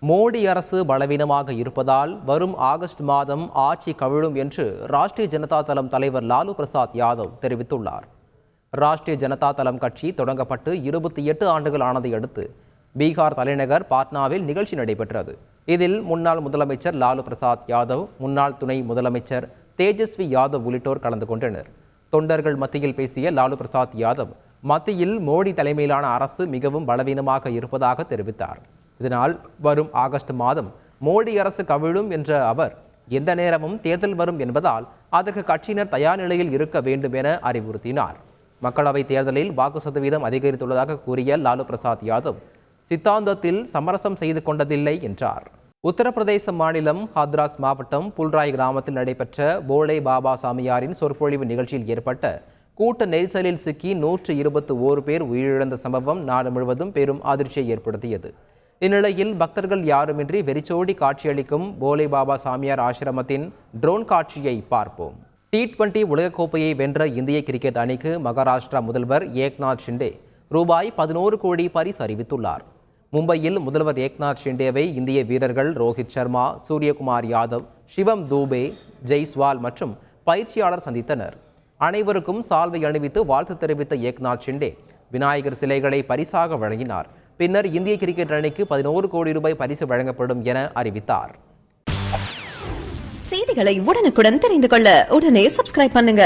மோடி அரசு பலவீனமாக இருப்பதால் வரும் ஆகஸ்ட் மாதம் ஆட்சி கவிழும் என்று ராஷ்டிரிய ஜனதா தளம் தலைவர் லாலு பிரசாத் யாதவ் தெரிவித்துள்ளார். ராஷ்டிரிய ஜனதா தளம் கட்சி தொடங்கப்பட்டு 28 ஆண்டுகள் ஆனதை அடுத்து பீகார் தலைநகர் பாட்னாவில் நிகழ்ச்சி நடைபெற்றது. இதில் முன்னாள் முதலமைச்சர் லாலு பிரசாத் யாதவ், முன்னாள் துணை முதலமைச்சர் தேஜஸ்வி யாதவ் உள்ளிட்டோர் கலந்து கொண்டனர். தொண்டர்கள் மத்தியில் பேசிய லாலு பிரசாத் யாதவ், மத்தியில் மோடி தலைமையிலான அரசு மிகவும் பலவீனமாக இருப்பதாக தெரிவித்தார். இதனால் வரும் ஆகஸ்ட் மாதம் மோடி அரசு கவிழும் என்ற அவர், எந்த நேரமும் தேர்தல் வரும் என்பதால் அதற்கு கட்சியினர் தயார் நிலையில் இருக்க வேண்டும் என அறிவுறுத்தினார். மக்களவைத் தேர்தலில் வாக்கு சதவீதம் அதிகரித்துள்ளதாக கூறிய லாலு பிரசாத் யாதவ், சித்தாந்தத்தில் சமரசம் செய்து கொண்டதில்லை என்றார். உத்தரப்பிரதேச மாநிலம் ஹத்ராஸ் மாவட்டம் புல்ராய் கிராமத்தில் நடைபெற்ற போலே பாபா சாமியாரின் சொற்பொழிவு நிகழ்ச்சியில் ஏற்பட்ட கூட்ட நெரிசலில் சிக்கி 121 பேர் உயிரிழந்த சம்பவம் நாடு முழுவதும் பெரும் அதிர்ச்சியை ஏற்படுத்தியது. இந்நிலையில் பக்தர்கள் யாருமின்றி வெறிச்சோடி காட்சியளிக்கும் போலே பாபா சாமியார் ஆசிரமத்தின் ட்ரோன் காட்சியை பார்ப்போம். T20 உலகக்கோப்பையை வென்ற இந்திய கிரிக்கெட் அணிக்கு மகாராஷ்டிரா முதல்வர் ஏக்நாத் ஷிண்டே ரூபாய் 11 கோடி பரிசு அறிவித்துள்ளார். மும்பையில் முதல்வர் ஏக்நாத் ஷிண்டேவை இந்திய வீரர்கள் ரோஹித் சர்மா, சூரியகுமார் யாதவ், சிவம் தூபே, ஜெய்ஸ்வால் மற்றும் பயிற்சியாளர் சந்தித்தனர். அனைவருக்கும் சால்வை அணிவித்து வாழ்த்து தெரிவித்த ஏக்நாத் ஷிண்டே விநாயகர் சிலைகளை பரிசாக வழங்கினார். பின்னர் இந்திய கிரிக்கெட் அணிக்கு 11 கோடி ரூபாய் பரிசு வழங்கப்படும் என அறிவித்தார். செய்திகளை உடனுக்குடன் தெரிந்து கொள்ள உடனே சப்ஸ்கிரைப் பண்ணுங்க.